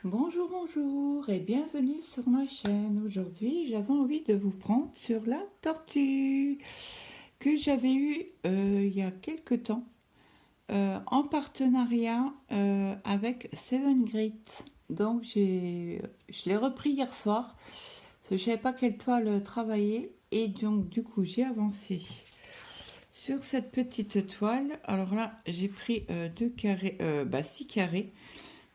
Bonjour, bonjour et bienvenue sur ma chaîne. Aujourd'hui, j'avais envie de vous prendre sur la tortue que j'avais eue il y a quelque temps en partenariat avec Seven Grit. Donc, je l'ai repris hier soir parce que je ne savais pas quelle toile travailler et donc du coup, j'ai avancé sur cette petite toile. Alors là, j'ai pris 6 carrés.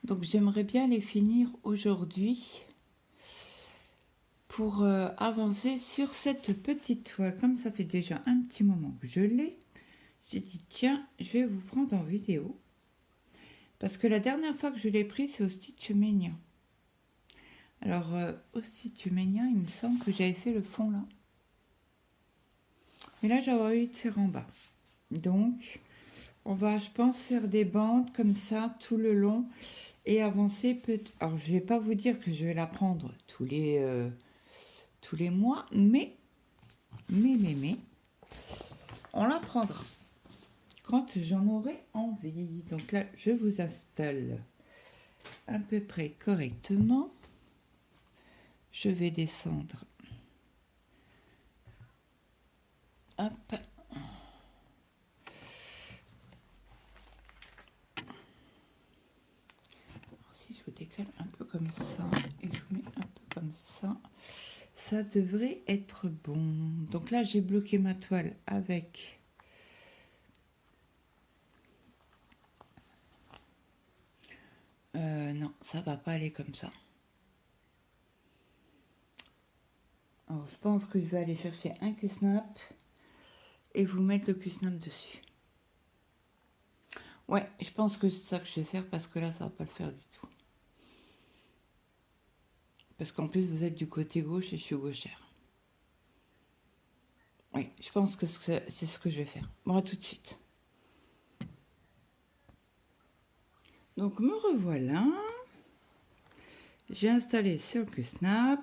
Donc j'aimerais bien les finir aujourd'hui pour avancer sur cette petite toile. Comme ça fait déjà un petit moment que je l'ai, j'ai dit tiens, je vais vous prendre en vidéo. Parce que la dernière fois que je l'ai pris, c'est au Stitch Mania. Alors au Stitch Mania, il me semble que j'avais fait le fond là. Mais là, j'avais envie de faire en bas. Donc, on va, je pense, faire des bandes comme ça tout le long et avancer. Alors, je vais pas vous dire que je vais la prendre tous les mois, mais, on la prendra quand j'en aurai envie. Donc là, je vous installe à peu près correctement. Je vais descendre. Hop. Si je vous décale un peu comme ça et je vous mets un peu comme ça devrait être bon. Donc là, j'ai bloqué ma toile avec non, ça va pas aller comme ça. Alors, je pense que je vais aller chercher un Q-snap et vous mettre le Q-snap dessus. Ouais, je pense que c'est ça que je vais faire parce que là, ça va pas le faire du tout. Parce qu'en plus, vous êtes du côté gauche et je suis gauchère. Oui, je pense que c'est ce que je vais faire. Bon, à tout de suite. Donc, me revoilà. J'ai installé sur QSnap.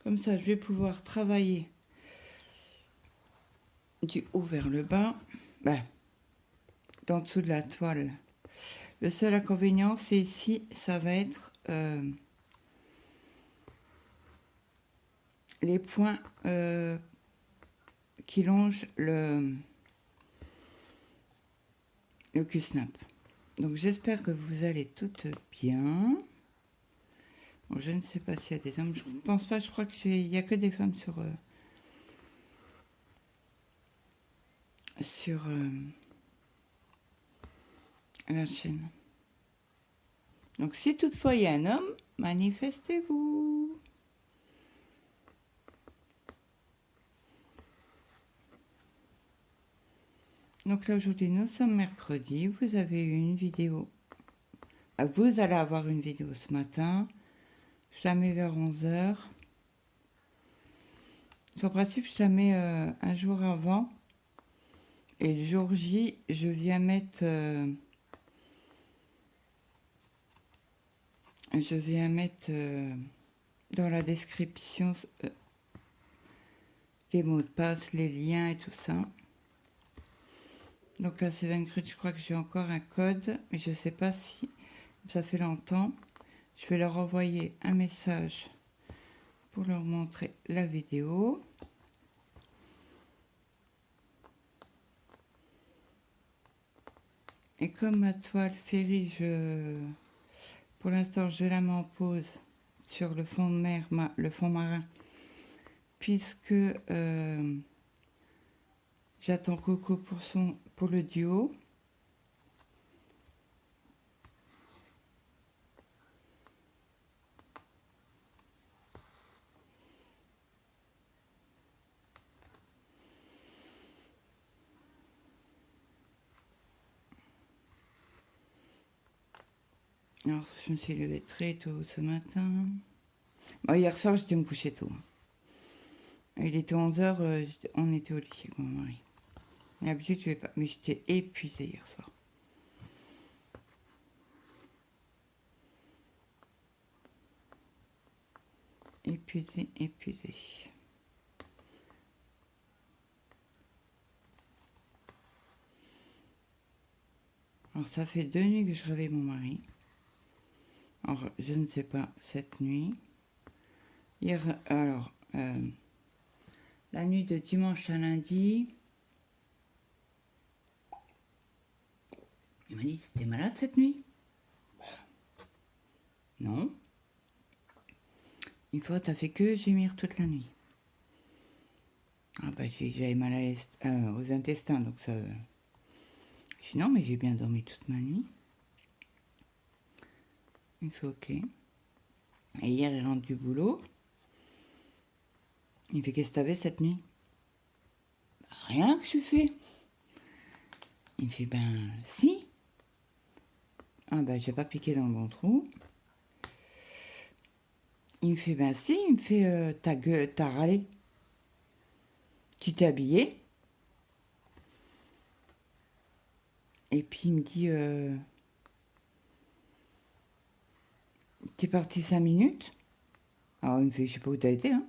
Comme ça, je vais pouvoir travailler du haut vers le bas. Ben, en dessous de la toile. Le seul inconvénient, c'est ici, ça va être les points qui longent le QSnap. Donc, j'espère que vous allez toutes bien. Bon, je ne sais pas s'il y a des hommes. Je ne pense pas, je crois qu'il n'y a que des femmes sur la chaîne. Donc, si toutefois il y a un homme, manifestez-vous. Donc là, aujourd'hui, nous sommes mercredi. Vous avez eu une vidéo. Vous allez avoir une vidéo ce matin. Je la mets vers 11h. Sur principe, je la mets un jour avant. Et le jour J, je viens mettre... dans la description les mots de passe, les liens et tout ça. Donc là, c'est 24, je crois que j'ai encore un code, mais je ne sais pas si ça fait longtemps. Je vais leur envoyer un message pour leur montrer la vidéo. Et comme ma toile féerie, pour l'instant, je la mets en pause sur le fond de mer, le fond marin, puisque j'attends Coco pour le duo. Alors, je me suis levée très tôt ce matin. Bon, hier soir, j'étais me coucher tôt. Il était 11h, on était au lit avec mon mari. D'habitude, je vais pas, mais j'étais épuisée hier soir. Épuisée. Alors, ça fait 2 nuits que je réveille mon mari. Alors, je ne sais pas, cette nuit. Hier, alors, la nuit de dimanche à lundi, il m'a dit, t'es malade cette nuit? Non. Une fois, t'as fait que gémir toute la nuit. Ah bah j'avais mal aux intestins, donc ça... Je dis non, mais j'ai bien dormi toute ma nuit. Il fait ok. Et hier, il rentre du boulot. Il fait qu'est-ce que t'avais cette nuit? Bah, rien que je fais. Il fait ben si. Ah ben j'ai pas piqué dans le bon trou. Il me fait ben si. Il me fait t'as râlé. Tu t'es habillé. Et puis il me dit t'es parti 5 minutes. Alors il me fait je sais pas où t'as été hein.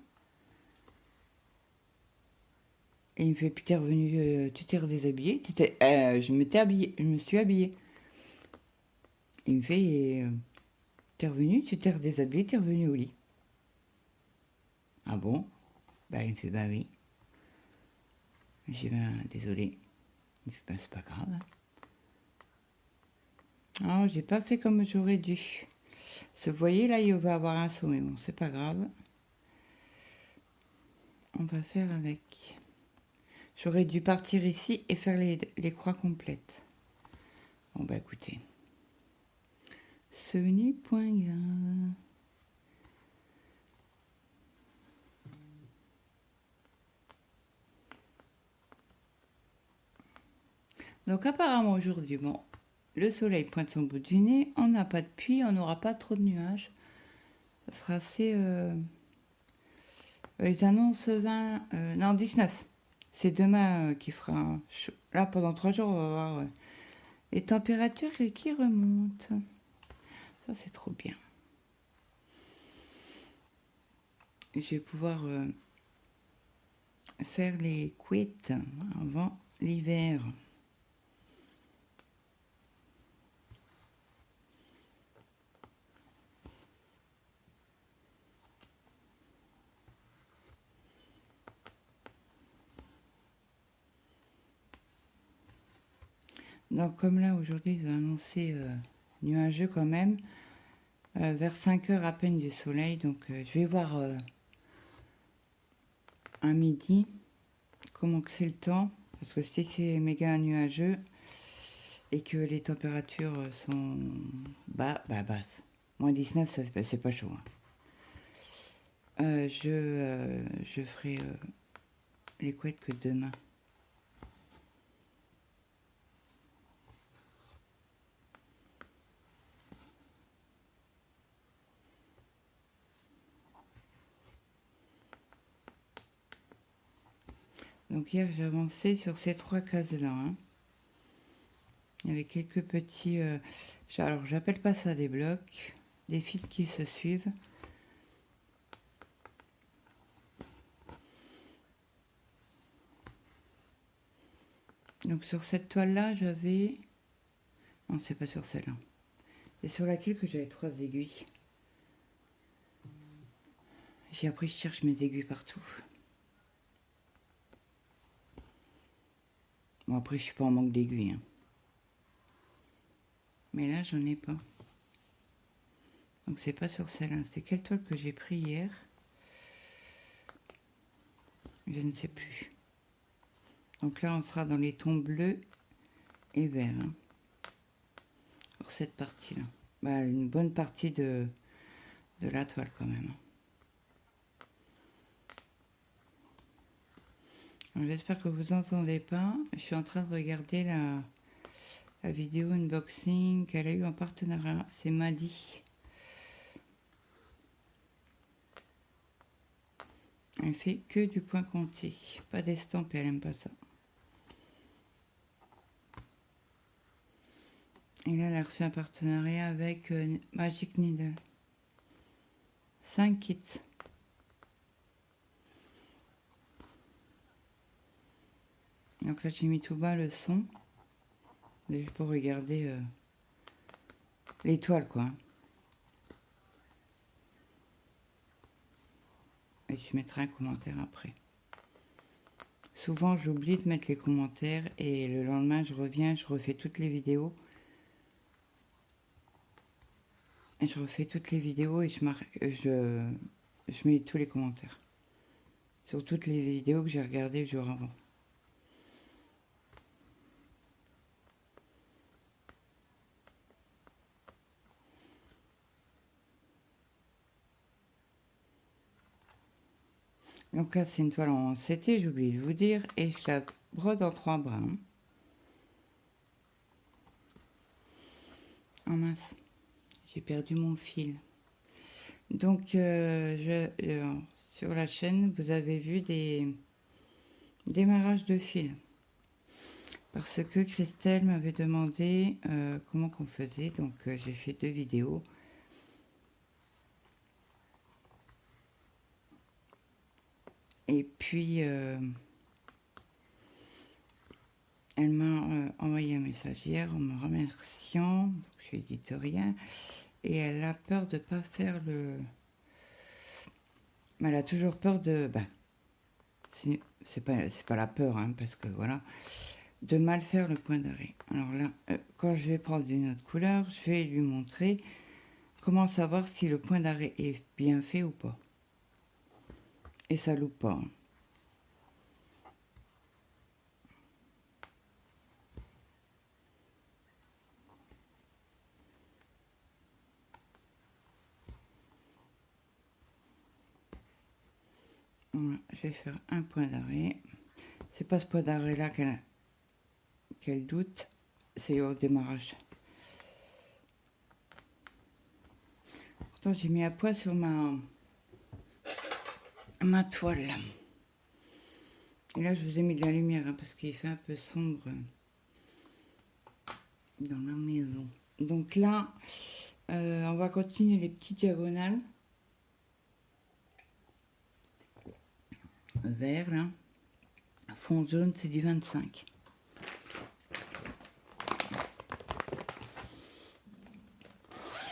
Et il me fait puis t'es revenu, tu t'es redéshabillé. Je m'étais habillée, je me suis habillée. Il me fait t'es revenu, tu t'es redéshabillé, t'es revenu au lit. Ah bon? Bah il me fait bah oui. J'ai ben désolé. Il me fait bah c'est pas grave. Oh, j'ai pas fait comme j'aurais dû. Vous voyez là, il va avoir un saut, mais bon, c'est pas grave. On va faire avec. J'aurais dû partir ici et faire les croix complètes. Bon bah écoutez. Ce n'est point grave. Donc apparemment aujourd'hui, bon, le soleil pointe son bout du nez, on n'a pas de pluie, on n'aura pas trop de nuages. Ça sera assez... ils annoncent 20... non, 19. C'est demain qui fera chaud. Là, pendant 3 jours, on va avoir les températures qui remontent. Ça, c'est trop bien. Je vais pouvoir faire les couettes avant l'hiver. Donc comme là aujourd'hui ils ont annoncé nuageux quand même, vers 5 heures à peine du soleil, donc je vais voir à midi comment que c'est le temps, parce que si c'est méga nuageux et que les températures sont basses, moins 19 c'est pas chaud. Hein. Je ferai les couettes que demain. Donc hier j'ai avancé sur ces 3 cases-là. Hein. Il y avait quelques petits... alors j'appelle pas ça des blocs, des fils qui se suivent. Donc sur cette toile-là, j'avais... Non, c'est pas sur celle-là. C'est sur laquelle que j'avais 3 aiguilles. J'ai appris, je cherche mes aiguilles partout. Bon, après, je suis pas en manque d'aiguilles. Hein. Mais là, j'en ai pas. Donc, c'est pas sur celle-là. C'est quelle toile que j'ai pris hier? Je ne sais plus. Donc là, on sera dans les tons bleus et verts. Hein. Pour cette partie-là. Bah, une bonne partie de la toile quand même. J'espère que vous n'entendez pas. Je suis en train de regarder la vidéo unboxing qu'elle a eu en partenariat. C'est Maddy. Elle fait que du point compté. Pas d'estampe, elle aime pas ça. Et là, elle a reçu un partenariat avec Magic Needle. 5 kits. Donc là, j'ai mis tout bas le son. Juste pour regarder l'étoile, quoi. et je mettrai un commentaire après. Souvent, j'oublie de mettre les commentaires et le lendemain, je reviens, je refais toutes les vidéos. Et je refais toutes les vidéos et je mets tous les commentaires. Sur toutes les vidéos que j'ai regardées le jour avant. Donc là, c'est une toile en CT, j'ai oublié de vous dire. Et je la brode en 3 brins. Oh mince, j'ai perdu mon fil. Donc, sur la chaîne, vous avez vu des démarrages de fil. Parce que Christelle m'avait demandé comment qu'on faisait. Donc, j'ai fait 2 vidéos. Et puis, elle m'a envoyé un message hier en me remerciant. Donc, je suis éditoriale. Et elle a peur de ne pas faire le... Elle a toujours peur de... Bah, c'est pas la peur, hein, parce que voilà, de mal faire le point d'arrêt. Alors là, quand je vais prendre une autre couleur, je vais lui montrer comment savoir si le point d'arrêt est bien fait ou pas. Et ça loupe pas. Voilà, je vais faire un point d'arrêt. C'est pas ce point d'arrêt là qu'elle doute, c'est au démarrage. Pourtant j'ai mis à poids sur ma toile là. Et là je vous ai mis de la lumière hein, parce qu'il fait un peu sombre dans la maison. Donc là on va continuer les petites diagonales. Vert là. Fond jaune c'est du 25.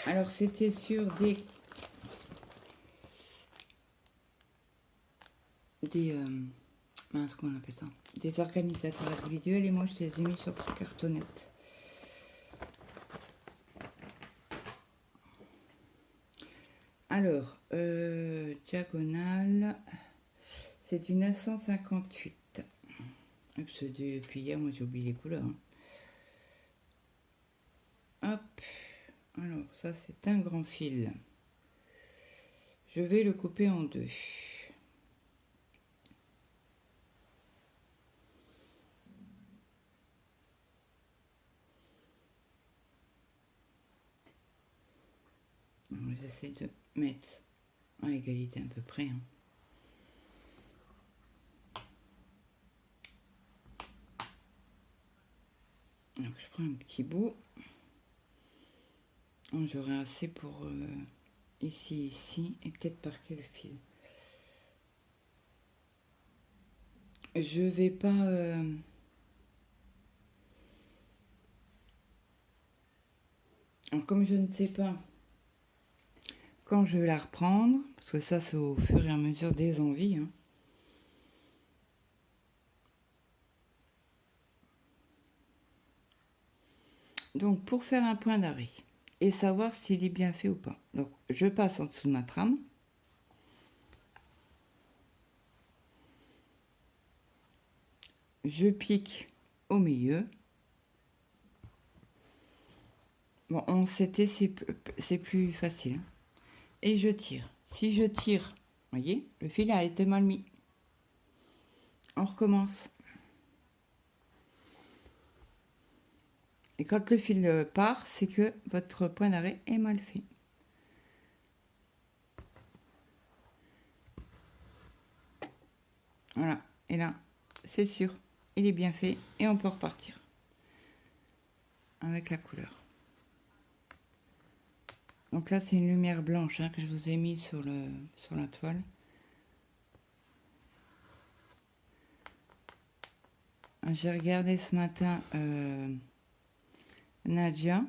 Alors c'était sur des mince, comment on appelle ça, des organisateurs individuels et moi je les ai mis sur cartonnette. Alors diagonale c'est du 958. Depuis hier moi j'ai oublié les couleurs hein. Hop, alors ça c'est un grand fil, je vais le couper en 2. J'essaie de mettre à égalité à peu près hein. Donc je prends un petit bout, j'aurai assez pour ici et peut-être parquer le fil. Je vais pas alors, comme je ne sais pas quand je vais la reprendre, parce que ça c'est au fur et à mesure des envies hein. Donc pour faire un point d'arrêt et savoir s'il est bien fait ou pas, donc je passe en dessous de ma trame, je pique au milieu. Bon, en CT c'est plus facile. Et je tire. Si je tire, vous voyez, le fil a été mal mis. On recommence. Et quand le fil part, c'est que votre point d'arrêt est mal fait. Voilà. Et là, c'est sûr, il est bien fait et on peut repartir avec la couleur. Donc là, c'est une lumière blanche hein, que je vous ai mis sur la toile. J'ai regardé ce matin Nadia.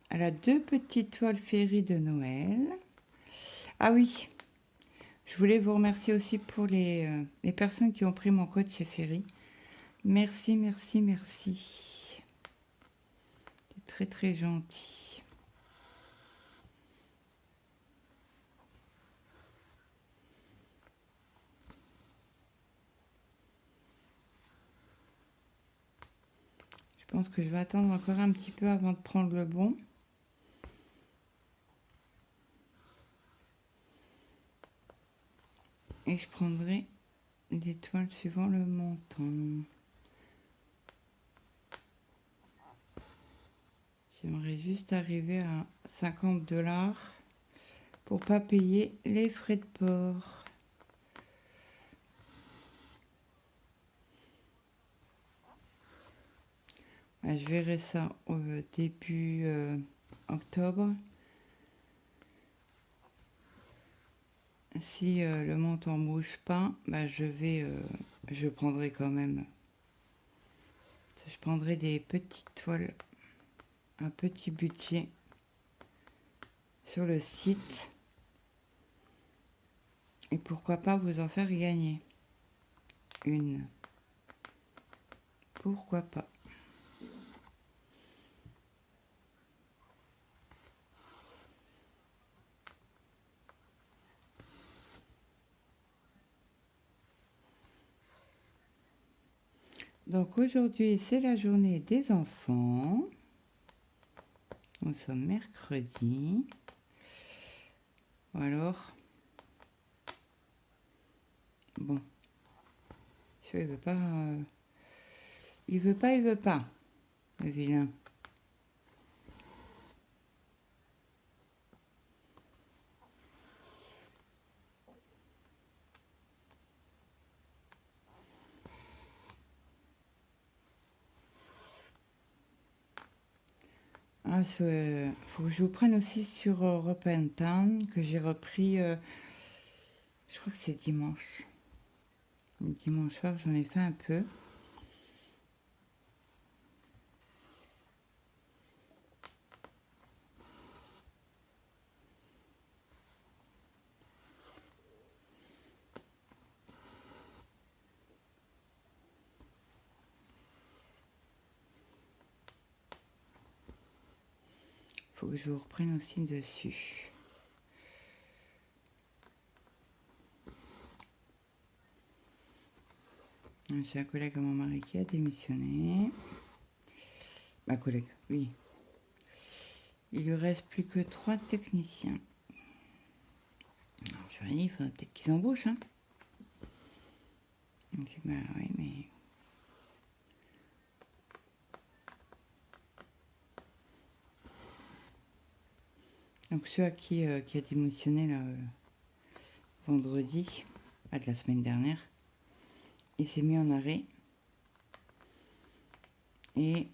Elle a 2 petites toiles féeries de Noël. Ah oui, Je voulais vous remercier aussi pour les personnes qui ont pris mon code chez Ferry. Merci, merci, merci. C'est très, très gentil. Je pense que je vais attendre encore un petit peu avant de prendre le bon. Et je prendrai l'étoile suivant le montant. J'aimerais juste arriver à 50 $ pour pas payer les frais de port. Je verrai ça au début octobre. Si le montant ne bouge pas, je prendrai quand même. Je prendrai des petites toiles, un petit budget sur le site. Et pourquoi pas vous en faire gagner une. Pourquoi pas. Donc aujourd'hui, c'est la journée des enfants. Nous sommes mercredi. Alors, bon, il veut pas, il veut pas, le vilain. Ah, faut que je vous prenne aussi sur European Town, que j'ai repris, je crois que c'est dimanche. Dimanche soir, j'en ai fait un peu. Faut que je vous reprenne aussi dessus. J'ai un collègue à mon mari qui a démissionné. Ma collègue, oui. Il lui reste plus que 3 techniciens. Alors, je leur ai dit, il faudrait peut-être qu'ils embauchent. Hein. Donc, bah oui, mais... Donc ceux à qui a démissionné là, vendredi, de la semaine dernière, il s'est mis en arrêt. Et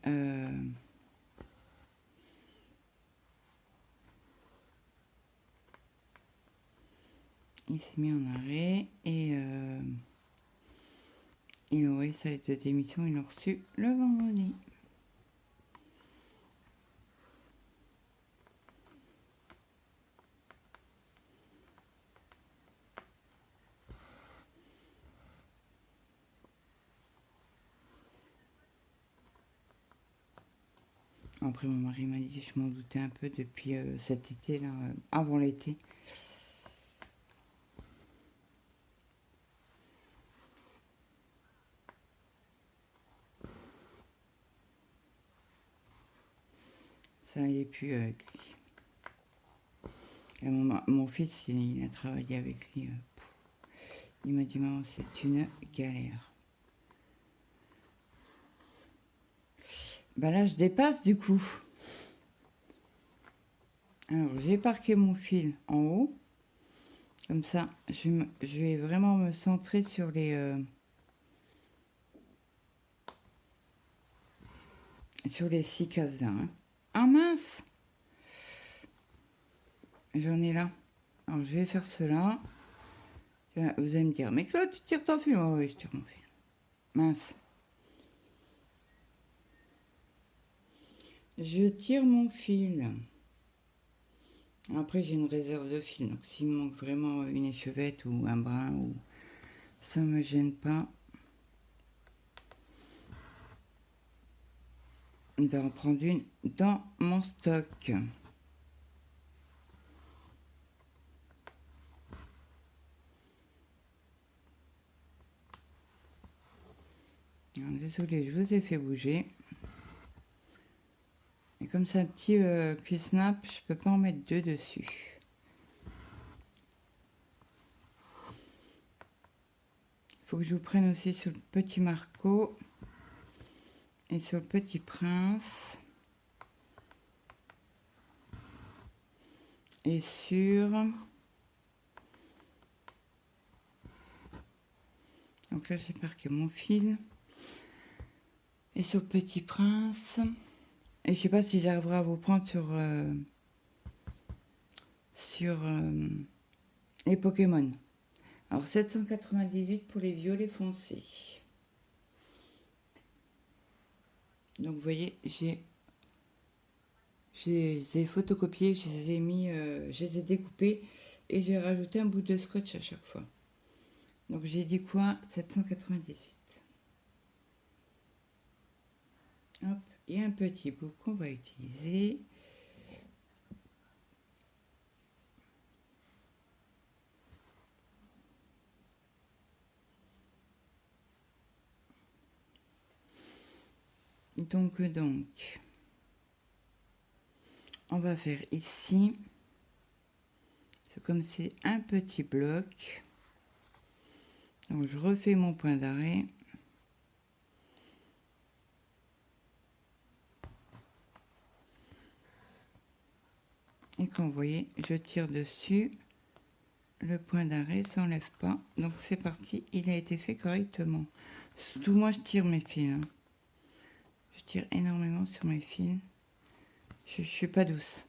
il s'est mis en arrêt et il a envoyé sa lettre de démission, il l'a reçu le vendredi. Après, mon mari m'a dit, je m'en doutais un peu depuis cet été, là, avant l'été. Ça allait plus avec lui. Et mon fils, il a travaillé avec lui. Il m'a dit, maman, c'est une galère. Bah là, je dépasse du coup. Alors, j'ai parqué mon fil en haut. Comme ça, je vais vraiment me centrer sur les 6 cases là. Hein. Ah mince! J'en ai là. Alors, je vais faire cela. Vous allez me dire, mais Claude, tu tires ton fil? Oh, oui, je tire mon fil. Mince. Je tire mon fil. Après, j'ai une réserve de fil, donc s'il me manque vraiment une échevette ou un brin, ou ça me gêne pas. On va en prendre une dans mon stock. Désolée, je vous ai fait bouger. Et comme c'est un petit cuisse-nappe, je peux pas en mettre deux dessus. Il faut que je vous prenne aussi sur le petit Marco et sur le petit Prince. Et sur... Donc là, j'ai marqué mon fil. Et sur le petit Prince. Et je sais pas si j'arriverai à vous prendre sur les Pokémon. Alors 798 pour les violets foncés. Donc vous voyez, je les ai photocopiés, je les ai mis, je les ai découpés et j'ai rajouté un bout de scotch à chaque fois. Donc j'ai dit quoi? 798. Hop, et un petit bout qu'on va utiliser. Donc, on va faire ici. C'est comme c'est un petit bloc. Donc, je refais mon point d'arrêt. Et comme vous voyez, je tire dessus. Le point d'arrêt ne s'enlève pas. Donc, c'est parti. Il a été fait correctement. Surtout, moi, je tire mes fils. Hein. Je tire énormément sur mes fils. Je suis pas douce.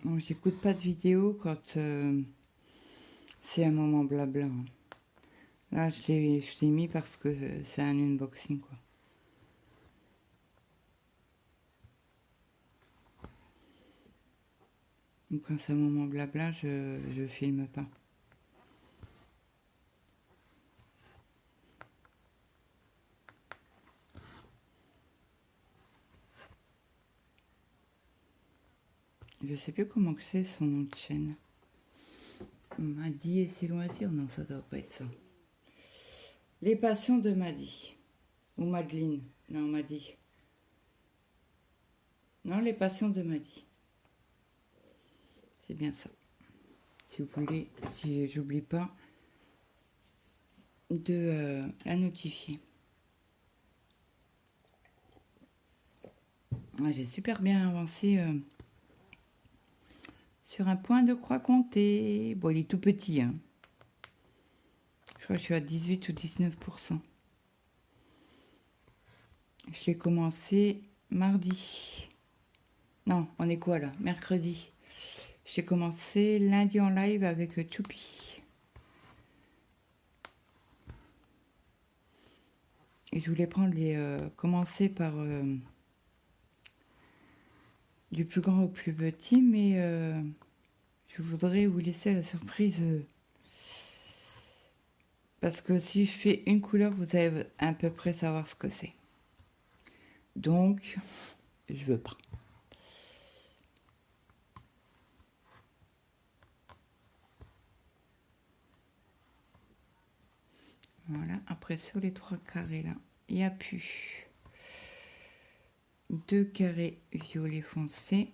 Bon, j'écoute pas de vidéo quand c'est un moment blabla. Hein. Là, je l'ai mis parce que c'est un unboxing, quoi. Donc, quand c'est un moment blabla, je filme pas. Je sais plus comment que c'est son nom de chaîne. Maddy et ses loisirs, non, ça doit pas être ça. Les passions de Maddy. Ou Madeleine. Non, Maddy. Non, les passions de Maddy. C'est bien ça. Si vous voulez, si j'oublie pas de la notifier. Ah, j'ai super bien avancé sur un point de croix compté. Bon, il est tout petit. Hein. Je crois que je suis à 18 ou 19%. Je l'ai commencé mardi. Non, on est quoi là? Mercredi. J'ai commencé lundi en live avec Choupi. Et je voulais prendre commencer par du plus grand au plus petit, mais je voudrais vous laisser la surprise. Parce que si je fais une couleur, vous allez à peu près savoir ce que c'est. Donc, je veux pas. Voilà, après sur les 3 carrés là, il n'y a plus 2 carrés violet foncé.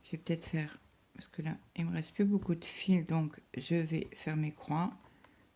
Je vais peut-être faire, parce que là, il me reste plus beaucoup de fils, donc je vais faire mes croix.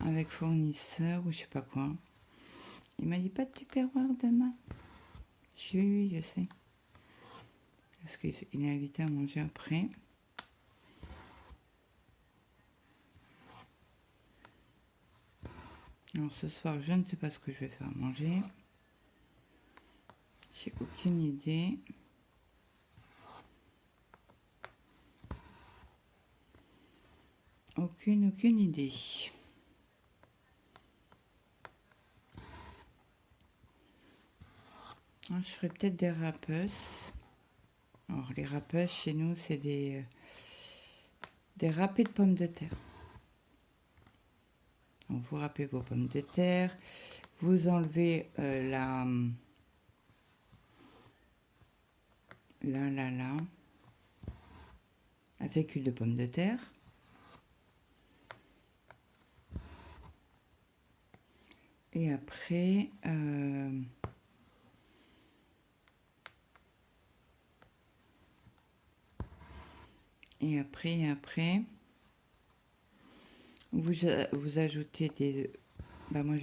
avec fournisseur ou je sais pas quoi. Il m'a dit pas de tupperware demain. Je dis oui, je sais. Parce qu'il est invité à manger après. Alors ce soir, je ne sais pas ce que je vais faire manger. J'ai aucune idée. Aucune idée. Alors, je ferai peut-être des râpeuses. Alors les râpeuses chez nous, c'est des râpés de pommes de terre. Donc, vous râpez vos pommes de terre. Vous enlevez la fécule de pommes de terre. Et après, vous ajoutez des... Bah moi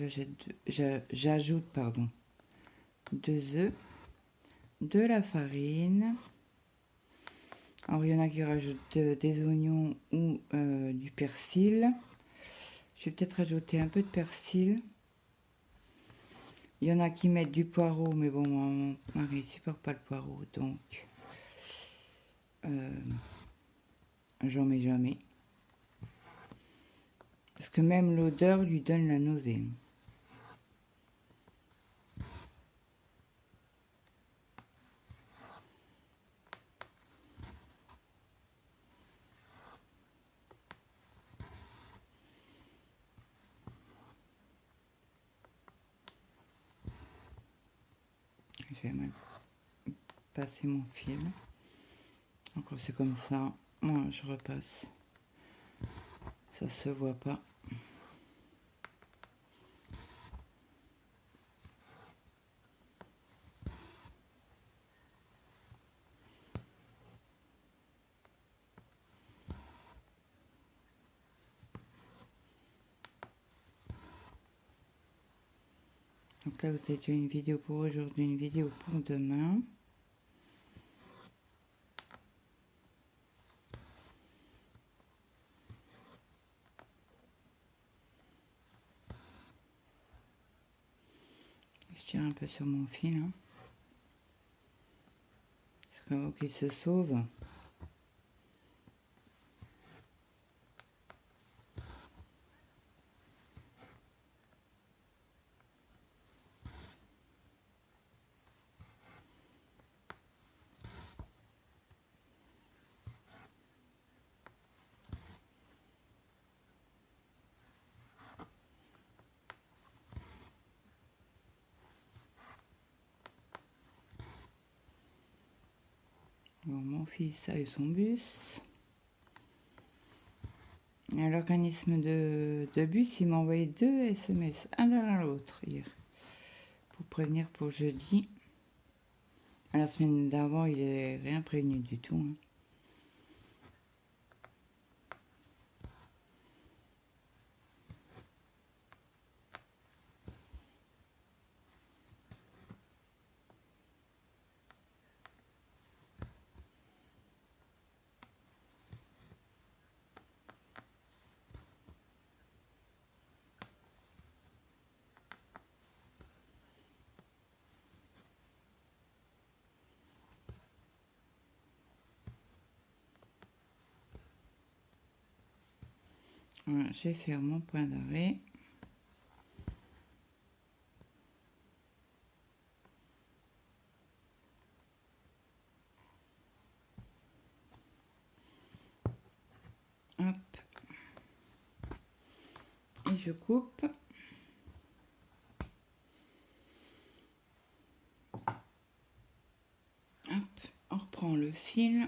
j'ajoute, pardon, 2 œufs, de la farine. Alors il y en a qui rajoutent des oignons ou du persil. Je vais peut-être rajouter un peu de persil. Il y en a qui mettent du poireau, mais bon, mon mari ne supporte pas le poireau, donc j'en mets jamais. Parce que même l'odeur lui donne la nausée. Je vais mal passer mon fil. Encore c'est comme ça. Moi je repasse. Ça se voit pas. Donc là, vous avez déjà une vidéo pour aujourd'hui, une vidéo pour demain. Je tire un peu sur mon fil. Hein. Parce que qu'il se sauve. Bon, mon fils a eu son bus. Et à l'organisme de bus, il m'a envoyé 2 SMS, un derrière l'autre hier, pour prévenir pour jeudi. À la semaine d'avant, il n'est rien prévenu du tout. Hein. Voilà, je vais faire mon point d'arrêt. Hop. Et je coupe. Hop. On reprend le fil.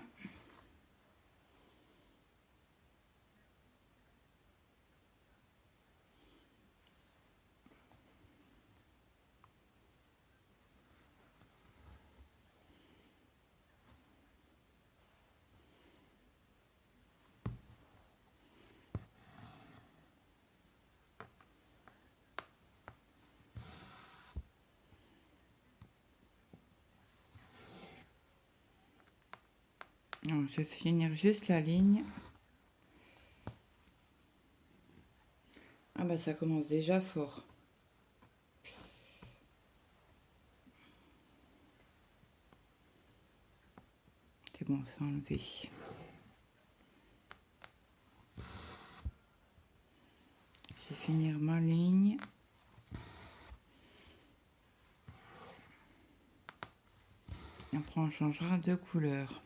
Alors, je vais finir juste la ligne. Ah bah ça commence déjà fort. C'est bon, c'est enlevé. Je vais finir ma ligne. Après on changera de couleur.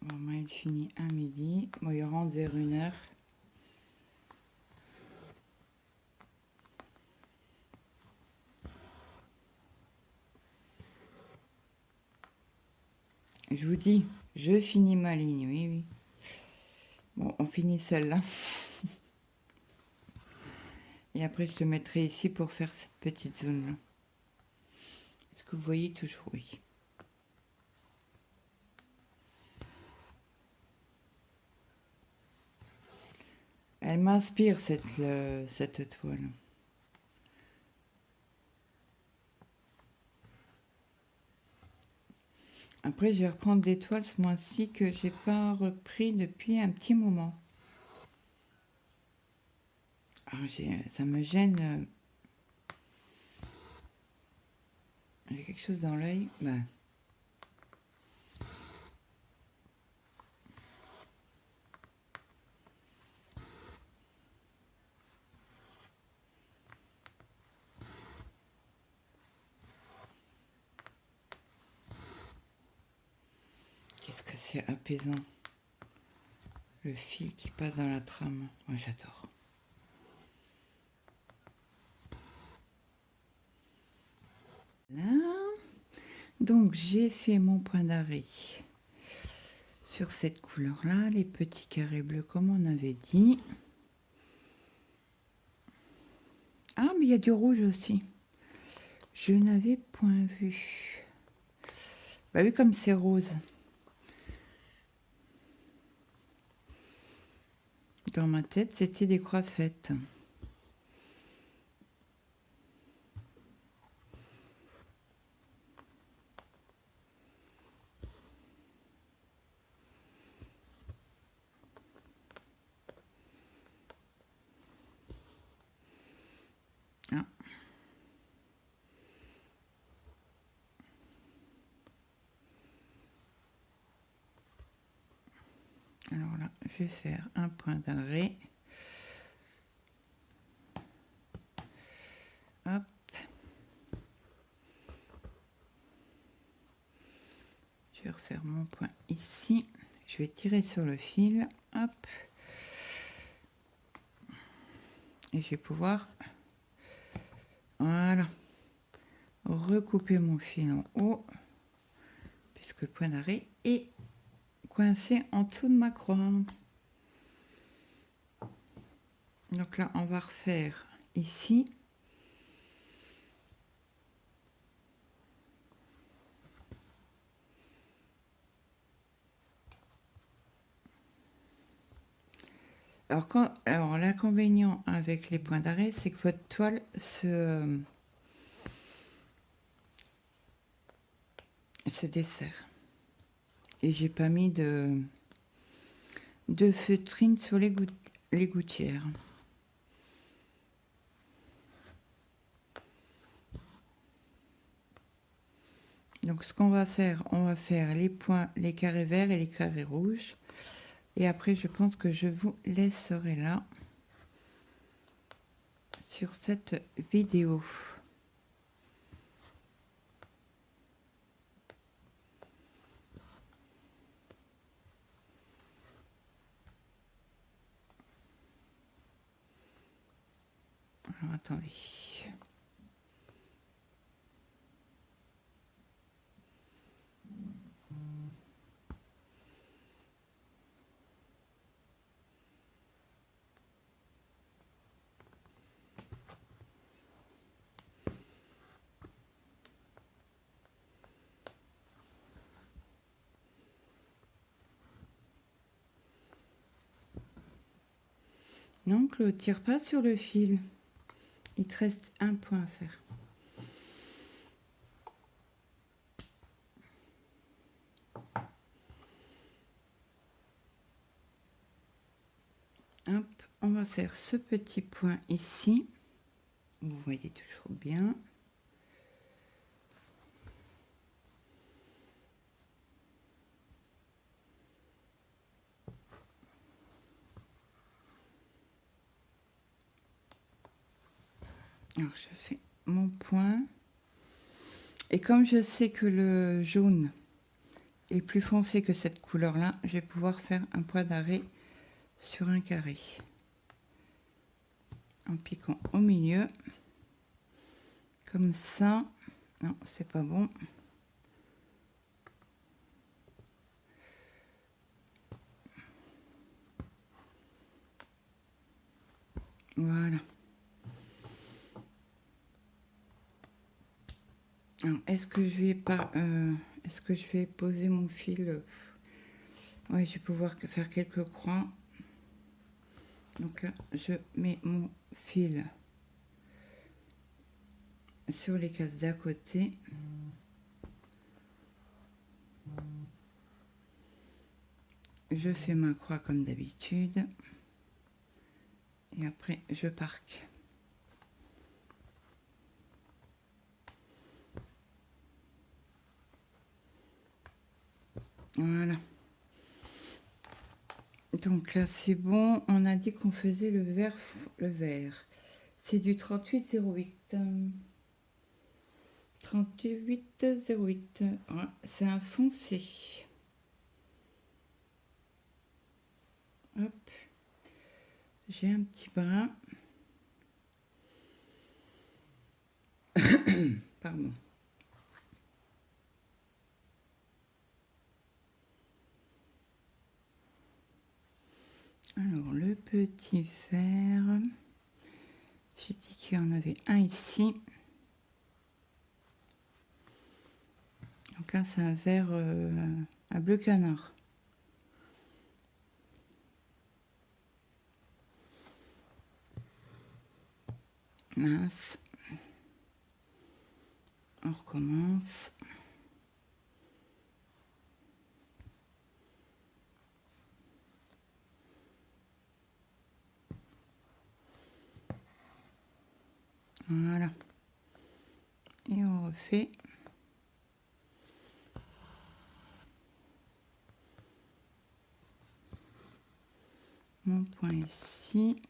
Bon, moi il finit à midi. Bon, il rentre vers 1h. Je vous dis, je finis ma ligne, oui, oui. Bon, on finit celle-là. Et après, je te mettrai ici pour faire cette petite zone-là. Est-ce que vous voyez toujours? Oui. Elle m'inspire, cette toile. Après, je vais reprendre des toiles ce mois-ci que j'ai pas repris depuis un petit moment. Alors, ça me gêne. J'ai quelque chose dans l'œil. Bah. Qu'est-ce que c'est apaisant. Le fil qui passe dans la trame. Moi, j'adore. Là. Donc, j'ai fait mon point d'arrêt sur cette couleur-là. Les petits carrés bleus, comme on avait dit. Ah, mais il y a du rouge aussi. Je n'avais point vu. Bah oui, comme c'est rose. Dans ma tête, c'était des croix faites. Ah. Alors là, je vais faire un point d'arrêt. Hop. Je vais refaire mon point ici. Je vais tirer sur le fil. Hop. Et je vais pouvoir, voilà, recouper mon fil en haut, puisque le point d'arrêt est coincé en dessous de ma croix. Donc là, on va refaire ici. Alors l'inconvénient avec les points d'arrêt, c'est que votre toile se dessert. Et j'ai pas mis de feutrine sur les gouttières. Donc ce qu'on va faire, on va faire les points, les carrés verts et les carrés rouges. Et après, je pense que je vous laisserai là sur cette vidéo. Alors attendez. Non, Claude, tire pas sur le fil. Il te reste un point à faire. Hop, on va faire ce petit point ici. Vous voyez toujours bien. Alors, je fais mon point. Et comme je sais que le jaune est plus foncé que cette couleur-là, je vais pouvoir faire un point d'arrêt sur un carré. En piquant au milieu. Comme ça. Non, c'est pas bon. Voilà. Alors, est-ce que je vais pas, est-ce que je vais poser mon fil? Ouais, je vais pouvoir faire quelques croix. Donc, je mets mon fil sur les cases d'à côté. Je fais ma croix comme d'habitude. Et après, je parque. Voilà. Donc là, c'est bon. On a dit qu'on faisait le vert. Le vert. C'est du 3808. 3808. Voilà. C'est un foncé. Hop. J'ai un petit brin. Pardon. Alors, le petit vert. J'ai dit qu'il y en avait un ici. Donc là, c'est un vert à bleu canard. Mince. On recommence. Voilà. Et on refait. Mon point ici.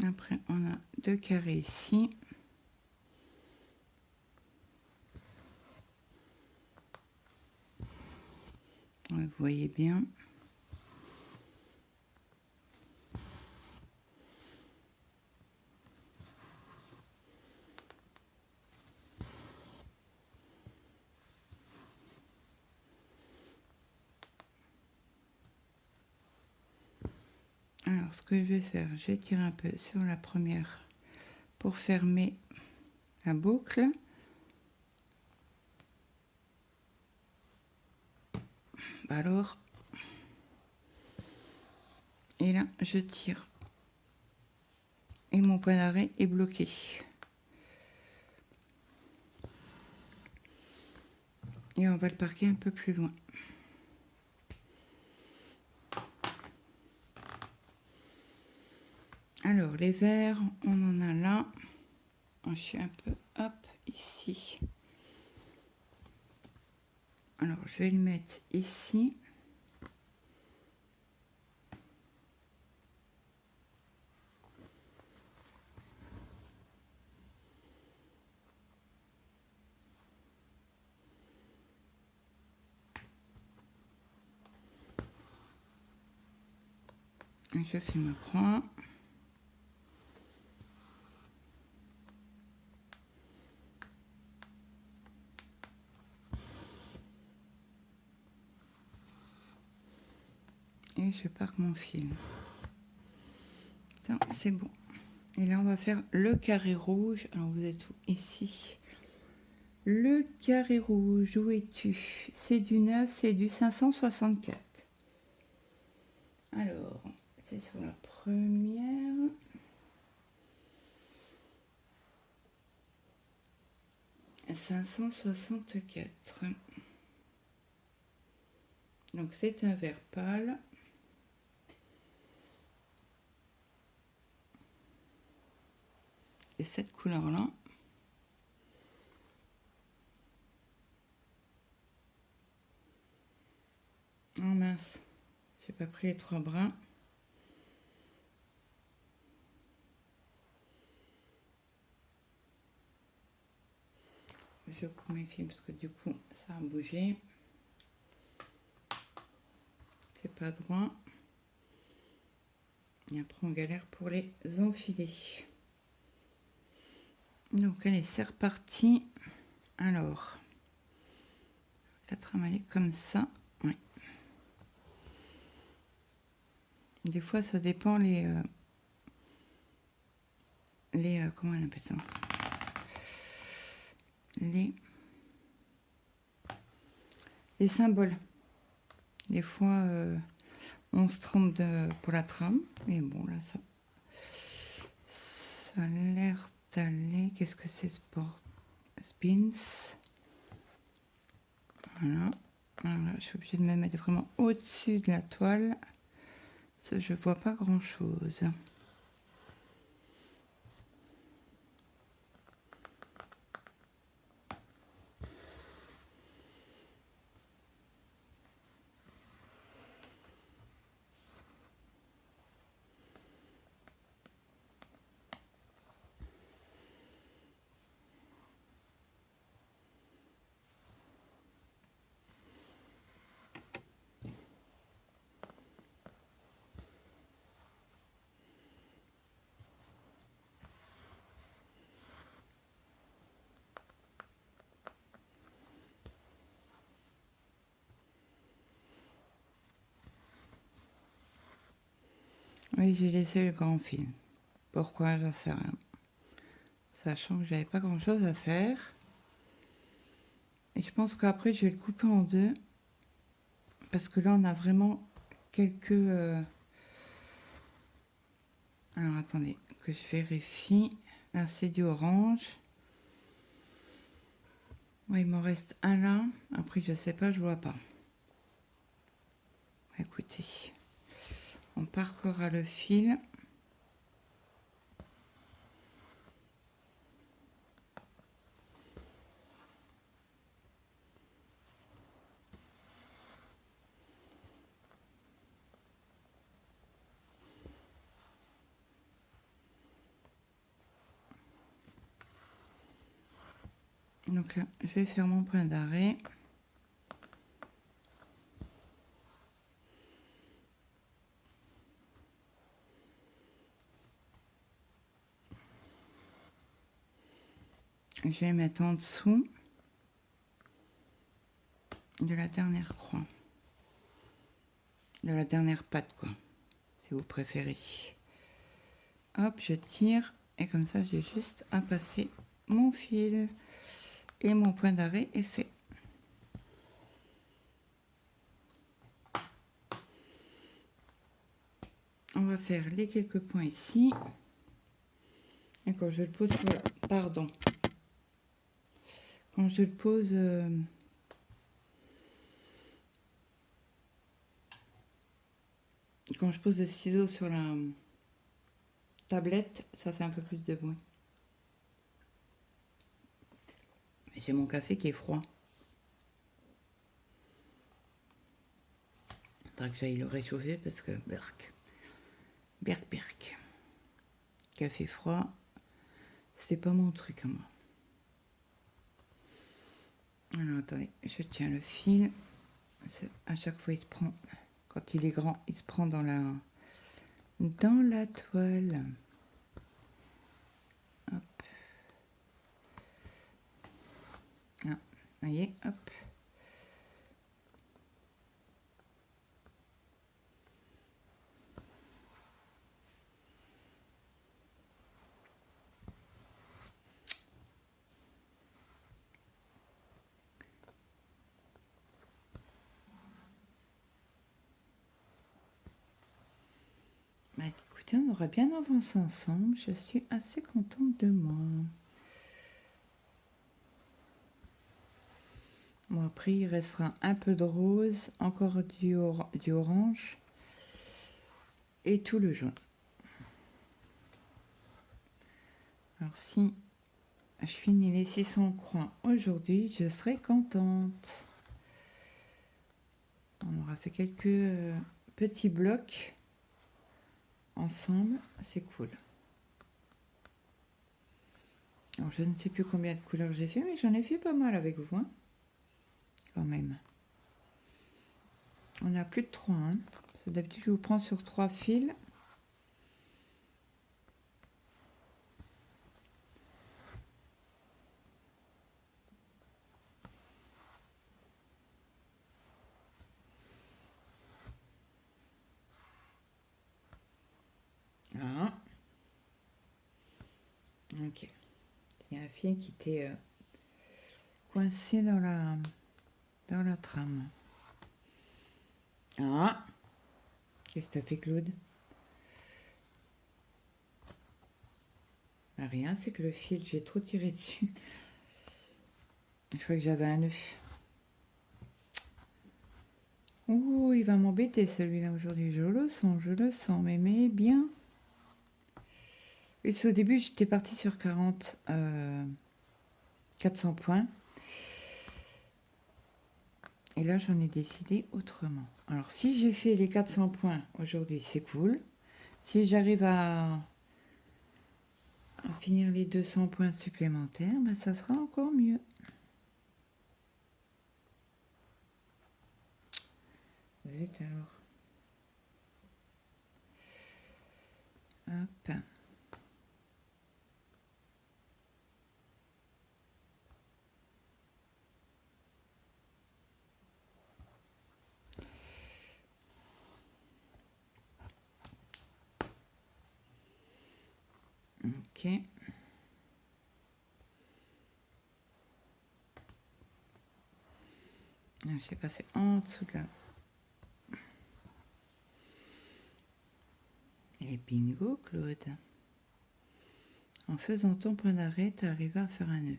Après, on a deux carrés ici. Ouais, vous voyez bien. Alors, ce que je vais faire, je tire un peu sur la première pour fermer la boucle. Alors, et là, je tire. Et mon point d'arrêt est bloqué. Et on va le parquer un peu plus loin. Alors, les verts, on en a là. Je suis un peu, hop, ici. Alors, je vais le mettre ici. Je fais ma croix. Et je parque mon fil. C'est bon. Et là, on va faire le carré rouge. Alors, vous êtes où? Ici. Le carré rouge, où es-tu? C'est du 9, c'est du 564. Alors, c'est sur la première. « 564. » Donc c'est un vert pâle. Et cette couleur-là. Oh mince, j'ai pas pris les 3 brins. Je coupe mes fils parce que du coup ça a bougé. C'est pas droit. Et après on galère pour les enfiler. Donc allez, c'est reparti. Alors, la tramaler comme ça. Ouais. Des fois ça dépend les comment on appelle ça, les symboles. Des fois on se trompe pour la trame, mais bon là ça a l'air d'aller. Qu'est-ce que c'est, sport spins? Voilà. Alors, je suis obligée de me mettre vraiment au-dessus de la toile. Ça, je vois pas grand chose. Oui, j'ai laissé le grand fil. Pourquoi, j'en sais rien. Sachant que j'avais pas grand chose à faire. Et je pense qu'après je vais le couper en deux. Parce que là on a vraiment quelques... Alors attendez, que je vérifie. Là c'est du orange. Oui, il m'en reste un là. Après je sais pas, je vois pas. Écoutez, on parcourra le fil. Donc là, je vais faire mon point d'arrêt. Je vais mettre en dessous de la dernière croix. De la dernière patte, quoi, si vous préférez. Hop, je tire et comme ça, j'ai juste à passer mon fil. Et mon point d'arrêt est fait. On va faire les quelques points ici. Et quand je le pose sur la... Pardon. Quand je le pose... Quand je pose le ciseau sur la tablette, ça fait un peu plus de bruit. J'ai mon café qui est froid. Il faudra que j'aille le réchauffer parce que... Berk. Café froid, c'est pas mon truc à moi. Alors attendez, je tiens le fil. À chaque fois il se prend, quand il est grand, il se prend dans la toile. Hop. Ah, voyez, hop. écoutez, on aura bien avancé ensemble. Je suis assez contente de moi. Bon, après, il restera un peu de rose, encore du orange et tout le jaune. Alors, si je finis les 600 croix aujourd'hui, je serai contente. On aura fait quelques petits blocs ensemble, c'est cool. Alors, je ne sais plus combien de couleurs j'ai fait, mais j'en ai fait pas mal avec vous, hein, quand même. On a plus de 3, hein. D'habitude, je vous prends sur 3 fils. Ah. Ok. Il y a un fil qui était coincé dans la trame. Ah. Qu'est-ce que t'as fait, Claude? Ah, rien, c'est que le fil, j'ai trop tiré dessus. Je crois que j'avais un nœud. Ouh, il va m'embêter celui-là aujourd'hui. Je le sens, mais bien. Et au début, j'étais partie sur 400 points. Et là, j'en ai décidé autrement. Alors, si j'ai fait les 400 points aujourd'hui, c'est cool. Si j'arrive à finir les 200 points supplémentaires, ben, ça sera encore mieux. Zut alors. Hop. Ok. J'ai passé en dessous de là. Et bingo, Claude. En faisant ton point d'arrêt, tu arrives à faire un nœud.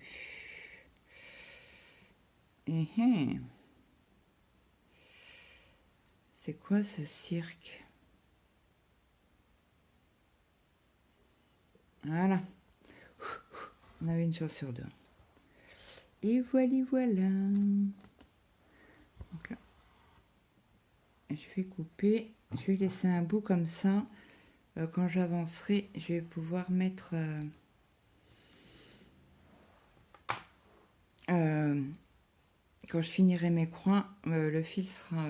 C'est quoi ce cirque? Voilà. On avait une chance sur deux. Et voilà. Donc là, je vais couper. Je vais laisser un bout comme ça. Quand j'avancerai, je vais pouvoir mettre... quand je finirai mes coins, le fil sera...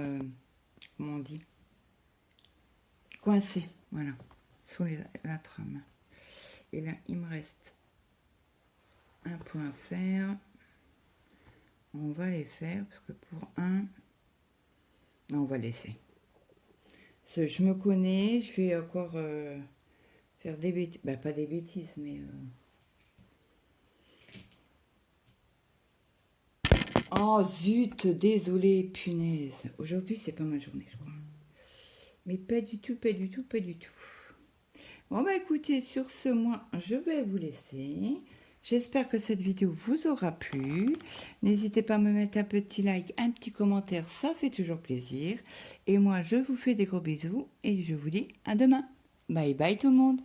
comment on dit? Coincé. Voilà. Sous la trame. Et là, il me reste un point à faire. On va les faire parce que pour un... Non, on va laisser. Je me connais, je vais encore faire des bêtises. Bah, pas des bêtises, mais... Oh, zut, désolé, punaise. Aujourd'hui, c'est pas ma journée, je crois. Mais pas du tout, pas du tout, pas du tout. Bon, bah écoutez, sur ce, moi, je vais vous laisser. J'espère que cette vidéo vous aura plu. N'hésitez pas à me mettre un petit like, un petit commentaire, ça fait toujours plaisir. Et moi, je vous fais des gros bisous et je vous dis à demain. Bye bye tout le monde.